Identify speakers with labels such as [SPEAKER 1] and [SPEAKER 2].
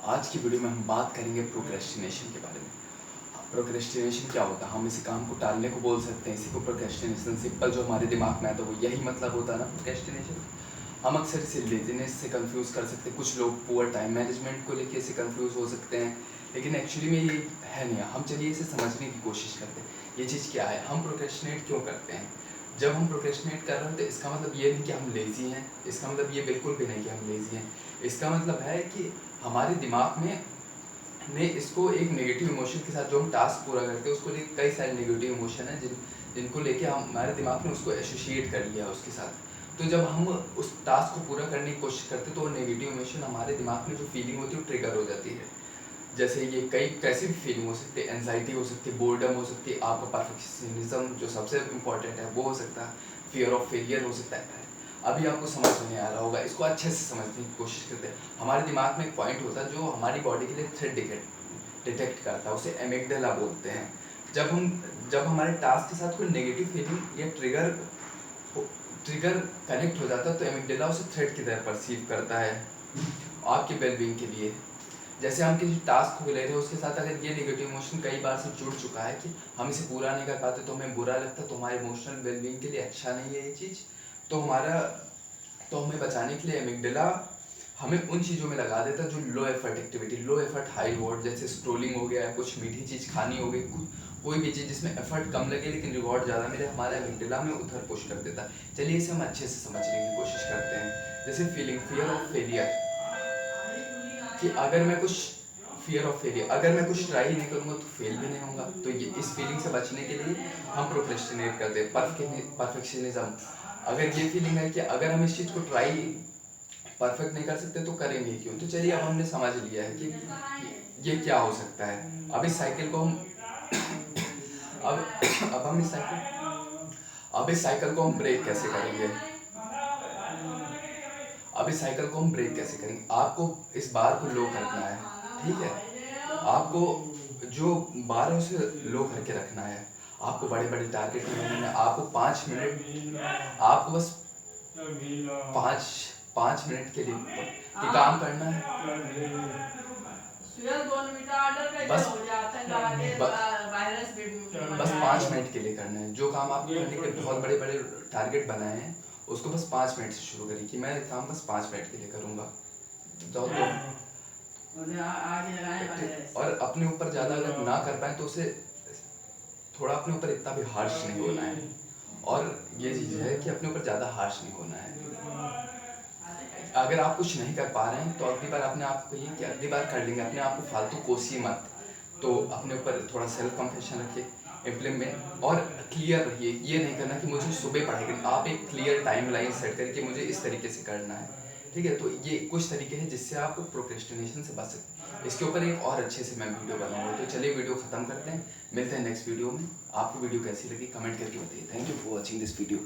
[SPEAKER 1] आज की वीडियो में हम बात करेंगे प्रोक्रेस्टिनेशन के बारे में। प्रोक्रेस्टिनेशन क्या होता है? हम इस काम को टालने को बोल सकते हैं, इसी को प्रोक्रेस्टिनेशन सिंपल जो हमारे दिमाग में आता है वो यही मतलब होता है ना प्रोक्रेस्टिनेशन। हम अक्सर इसे लेजीनेस से कंफ्यूज कर सकते हैं, कुछ लोग पुअर टाइम मैनेजमेंट को लेके इसे कंफ्यूज हो सकते हैं, लेकिन एक्चुअली में ये है नहीं। हम चलिए इसे समझने की कोशिश करते हैं, ये चीज़ क्या है, हम प्रोक्रेस्टिनेट क्यों करते हैं। जब हम प्रोक्रेस्टिनेट कर रहे हैं तो इसका मतलब ये नहीं कि हम लेज़ी हैं, इसका मतलब ये बिल्कुल भी नहीं कि हम लेज़ी हैं। इसका मतलब है कि हमारे दिमाग में ने इसको एक नेगेटिव इमोशन के साथ, जो हम टास्क पूरा करते हैं उसको लेकर कई सारे नेगेटिव इमोशन हैं जिनको लेके हमारे दिमाग ने उसको एसोसिएट कर लिया उसके साथ। तो जब हम उस टास्क को पूरा करने की कोशिश करते हैं तो वो नेगेटिव इमोशन हमारे दिमाग में जो फीलिंग होती है वो ट्रिगर हो जाती है। जैसे ये कई कैसी भी फीलिंग हो सकती है, एनजाइटी हो सकती है, बोर्डम हो सकती है, आपका परफेक्शनिज्म जो सबसे इम्पॉर्टेंट है वो हो सकता है, फियर ऑफ फेलियर हो सकता है। अभी आपको समझ नहीं आ रहा होगा, इसको अच्छे से समझने की कोशिश करते हैं। हमारे दिमाग में एक पॉइंट होता है जो हमारी बॉडी के लिए थ्रेट डिटेक्ट करता है, उसे एमिगडाला बोलते हैं। जब हमारे टास्क के साथ कोई नेगेटिव फीलिंग या ट्रिगर कनेक्ट हो जाता है तो एमिगडाला उसे थ्रेट की तरह परसीव करता है आपके वेलबींग के लिए। जैसे हम किसी टास्क को ले रहे हैं, उसके साथ अगर ये नेगेटिव इमोशन कई बार से जुड़ चुका है कि हम इसे पूरा नहीं कर पाते तो हमें बुरा लगता है, तो हमारे इमोशनल वेलबींग के लिए अच्छा नहीं है ये चीज़। तो हमें बचाने के लिए एमिगडाला हमें उन चीज़ों में लगा देता है जो low effort activity, low effort high reward, जैसे स्क्रोलिंग हो गया, कुछ मीठी चीज़ खानी हो गई, कोई भी चीज़ जिसमें एफर्ट कम लगे लेकिन रिवॉर्ड ज़्यादा मिले, हमारा एमिगडाला में उधर पुश कर देता है। चलिए इसे हम अच्छे से समझने की कोशिश करते हैं। जैसे फीलिंग फियर ऑफ फेलियर, कि अगर मैं कुछ ट्राई ही नहीं करूँगा तो फेल भी नहीं होगा। तो ये इस फीलिंग से बचने के लिए हम प्रोक्रेस्टिनेट करते हैं। परफेक्शनिज्म, अगर ये फीलिंग है कि अगर हम इस चीज़ को ट्राई परफेक्ट नहीं कर सकते तो करेंगे क्यों। तो चलिए अब हमने समझ लिया है कि ये क्या हो सकता है। अब इस साइकिल को हम अब हम इस साइकिल को हम ब्रेक कैसे करेंगे। अब इस साइकिल को हम ब्रेक कैसे करेंगे, आपको इस बार को लो करना है, ठीक है। आपको जो बार है उसे लो करके रखना है, आपको बड़े बड़े टारगेट बनाने हैं। आपको 5 मिनट, आपको बस पाँच 5 मिनट के लिए काम करना है। बस बस 5 मिनट के लिए करना है। जो काम आपको करने के लिए बहुत बड़े बड़े टारगेट बनाए हैं उसको बस 5 मिनट से शुरू करिए कि मैं काम बस 5 मिनट के लिए करूँगा। तो और अपने ऊपर ज़्यादा अगर ना कर पाए तो उसे थोड़ा अपने ऊपर इतना भी हार्श नहीं होना है। और ये चीज़ है कि अपने ऊपर ज़्यादा हार्श नहीं होना है। अगर आप कुछ नहीं कर पा रहे हैं तो अगली बार अपने आप को कहिए कि अगली बार कर लेंगे, अपने आप को फालतू कोसिए मत। तो अपने ऊपर थोड़ा सेल्फ कंपेशन रखिए, इम्प्लीमेंट और क्लियर रहिए। ये नहीं करना कि मुझे सुबह पढ़ाई करनी, आप एक क्लियर टाइमलाइन सेट करके मुझे इस तरीके से करना है, ठीक है। तो ये कुछ तरीके हैं जिससे आप प्रोक्रेस्टिनेशन से बच सकते हैं। इसके ऊपर एक और अच्छे से मैं वीडियो बनाऊंगा। तो चलिए वीडियो ख़त्म करते हैं, मिलते हैं नेक्स्ट वीडियो में। आपको वीडियो कैसी लगी कमेंट करके बताइए। Thank you for watching this video.